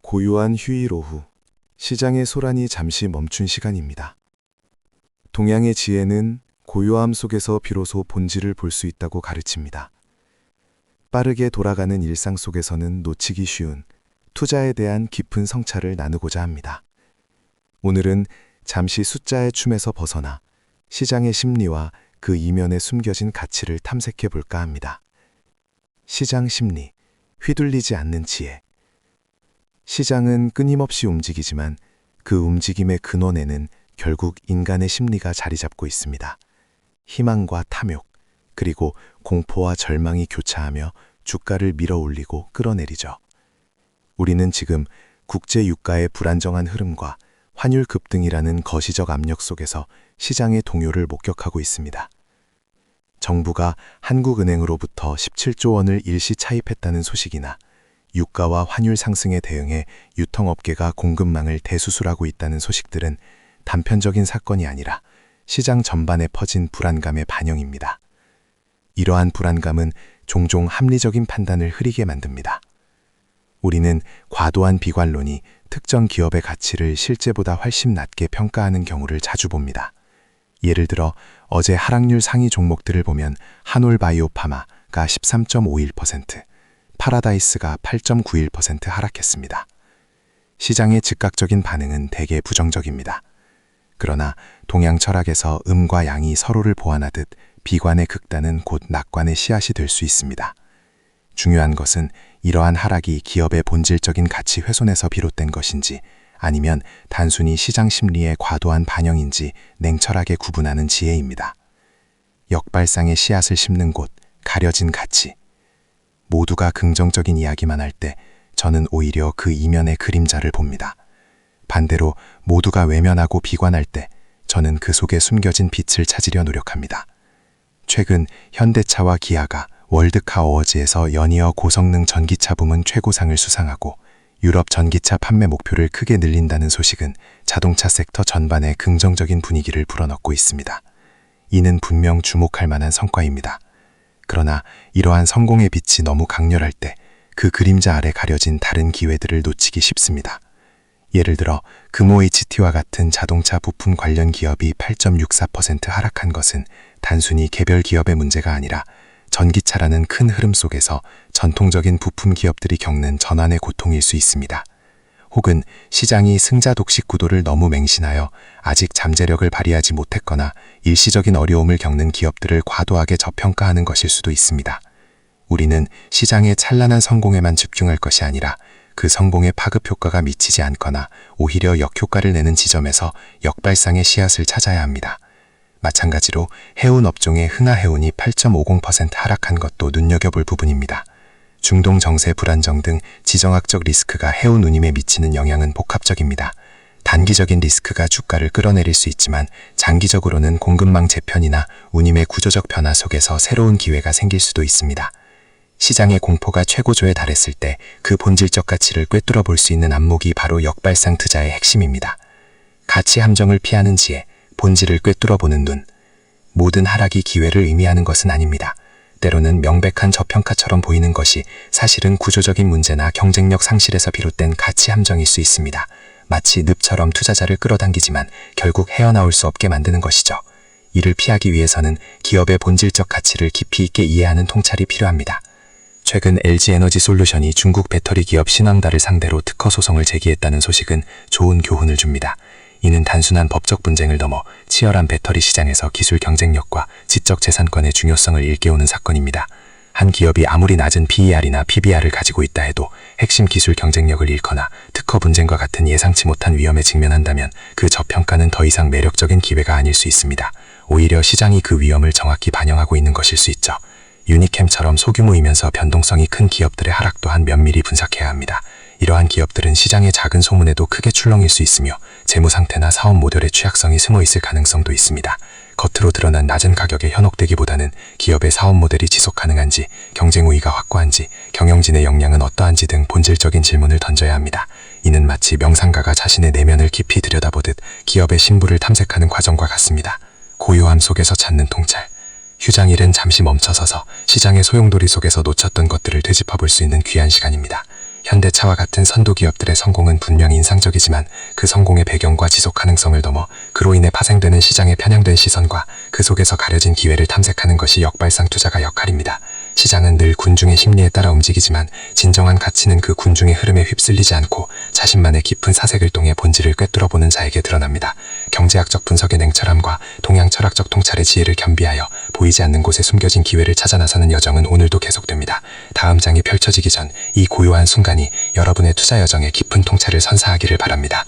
고요한 휴일 오후, 시장의 소란이 잠시 멈춘 시간입니다. 동양의 지혜는 고요함 속에서 비로소 본질을 볼 수 있다고 가르칩니다. 빠르게 돌아가는 일상 속에서는 놓치기 쉬운 투자에 대한 깊은 성찰을 나누고자 합니다. 오늘은 잠시 숫자의 춤에서 벗어나 시장의 심리와 그 이면에 숨겨진 가치를 탐색해 볼까 합니다. 시장 심리, 휘둘리지 않는 지혜. 시장은 끊임없이 움직이지만 그 움직임의 근원에는 결국 인간의 심리가 자리 잡고 있습니다. 희망과 탐욕, 그리고 공포와 절망이 교차하며 주가를 밀어올리고 끌어내리죠. 우리는 지금 국제 유가의 불안정한 흐름과 환율 급등이라는 거시적 압력 속에서 시장의 동요를 목격하고 있습니다. 정부가 한국은행으로부터 17조 원을 일시 차입했다는 소식이나 유가와 환율 상승에 대응해 유통업계가 공급망을 대수술하고 있다는 소식들은 단편적인 사건이 아니라 시장 전반에 퍼진 불안감의 반영입니다. 이러한 불안감은 종종 합리적인 판단을 흐리게 만듭니다. 우리는 과도한 비관론이 특정 기업의 가치를 실제보다 훨씬 낮게 평가하는 경우를 자주 봅니다. 예를 들어 어제 하락률 상위 종목들을 보면 한올바이오파마가 13.51%, 파라다이스가 8.91% 하락했습니다. 시장의 즉각적인 반응은 대개 부정적입니다. 그러나 동양 철학에서 음과 양이 서로를 보완하듯 비관의 극단은 곧 낙관의 씨앗이 될 수 있습니다. 중요한 것은 이러한 하락이 기업의 본질적인 가치 훼손에서 비롯된 것인지 아니면 단순히 시장 심리의 과도한 반영인지 냉철하게 구분하는 지혜입니다. 역발상의 씨앗을 심는 곳, 가려진 가치. 모두가 긍정적인 이야기만 할 때 저는 오히려 그 이면의 그림자를 봅니다. 반대로 모두가 외면하고 비관할 때 저는 그 속에 숨겨진 빛을 찾으려 노력합니다. 최근 현대차와 기아가 월드카 어워즈에서 연이어 고성능 전기차 부문 최고상을 수상하고 유럽 전기차 판매 목표를 크게 늘린다는 소식은 자동차 섹터 전반에 긍정적인 분위기를 불어넣고 있습니다. 이는 분명 주목할 만한 성과입니다. 그러나 이러한 성공의 빛이 너무 강렬할 때 그 그림자 아래 가려진 다른 기회들을 놓치기 쉽습니다. 예를 들어 금호HT와 같은 자동차 부품 관련 기업이 8.64% 하락한 것은 단순히 개별 기업의 문제가 아니라 전기차라는 큰 흐름 속에서 전통적인 부품 기업들이 겪는 전환의 고통일 수 있습니다. 혹은 시장이 승자 독식 구도를 너무 맹신하여 아직 잠재력을 발휘하지 못했거나 일시적인 어려움을 겪는 기업들을 과도하게 저평가하는 것일 수도 있습니다. 우리는 시장의 찬란한 성공에만 집중할 것이 아니라 그 성공의 파급 효과가 미치지 않거나 오히려 역효과를 내는 지점에서 역발상의 씨앗을 찾아야 합니다. 마찬가지로 해운 업종의 흥하해운이 8.50% 하락한 것도 눈여겨볼 부분입니다. 중동 정세 불안정 등 지정학적 리스크가 해운 운임에 미치는 영향은 복합적입니다. 단기적인 리스크가 주가를 끌어내릴 수 있지만 장기적으로는 공급망 재편이나 운임의 구조적 변화 속에서 새로운 기회가 생길 수도 있습니다. 시장의 공포가 최고조에 달했을 때 그 본질적 가치를 꿰뚫어 볼 수 있는 안목이 바로 역발상 투자의 핵심입니다. 가치 함정을 피하는 지혜, 본질을 꿰뚫어 보는 눈. 모든 하락이 기회를 의미하는 것은 아닙니다. 때로는 명백한 저평가처럼 보이는 것이 사실은 구조적인 문제나 경쟁력 상실에서 비롯된 가치 함정일 수 있습니다. 마치 늪처럼 투자자를 끌어당기지만 결국 헤어나올 수 없게 만드는 것이죠. 이를 피하기 위해서는 기업의 본질적 가치를 깊이 있게 이해하는 통찰이 필요합니다. 최근 LG에너지솔루션이 중국 배터리 기업 신왕다를 상대로 특허 소송을 제기했다는 소식은 좋은 교훈을 줍니다. 이는 단순한 법적 분쟁을 넘어 치열한 배터리 시장에서 기술 경쟁력과 지적 재산권의 중요성을 일깨우는 사건입니다. 한 기업이 아무리 낮은 PER이나 PBR을 가지고 있다 해도 핵심 기술 경쟁력을 잃거나 특허 분쟁과 같은 예상치 못한 위험에 직면한다면 그 저평가는 더 이상 매력적인 기회가 아닐 수 있습니다. 오히려 시장이 그 위험을 정확히 반영하고 있는 것일 수 있죠. 유니캠처럼 소규모이면서 변동성이 큰 기업들의 하락 또한 면밀히 분석해야 합니다. 이러한 기업들은 시장의 작은 소문에도 크게 출렁일 수 있으며 재무 상태나 사업 모델의 취약성이 숨어 있을 가능성도 있습니다. 겉으로 드러난 낮은 가격에 현혹되기보다는 기업의 사업 모델이 지속 가능한지, 경쟁 우위가 확고한지, 경영진의 역량은 어떠한지 등 본질적인 질문을 던져야 합니다. 이는 마치 명상가가 자신의 내면을 깊이 들여다보듯 기업의 신부를 탐색하는 과정과 같습니다. 고요함 속에서 찾는 통찰. 휴장일은 잠시 멈춰서서 시장의 소용돌이 속에서 놓쳤던 것들을 되짚어볼 수 있는 귀한 시간입니다. 현대차와 같은 선도 기업들의 성공은 분명 인상적이지만 그 성공의 배경과 지속 가능성을 넘어 그로 인해 파생되는 시장에 편향된 시선과 그 속에서 가려진 기회를 탐색하는 것이 역발상 투자가 역할입니다. 시장은 늘 군중의 심리에 따라 움직이지만 진정한 가치는 그 군중의 흐름에 휩쓸리지 않고 자신만의 깊은 사색을 통해 본질을 꿰뚫어보는 자에게 드러납니다. 경제학적 분석의 냉철함과 동양 철학적 통찰의 지혜를 겸비하여 보이지 않는 곳에 숨겨진 기회를 찾아 나서는 여정은 오늘도 계속됩니다. 다음 장이 펼쳐지기 전 이 고요한 순간이 여러분의 투자 여정에 깊은 통찰을 선사하기를 바랍니다.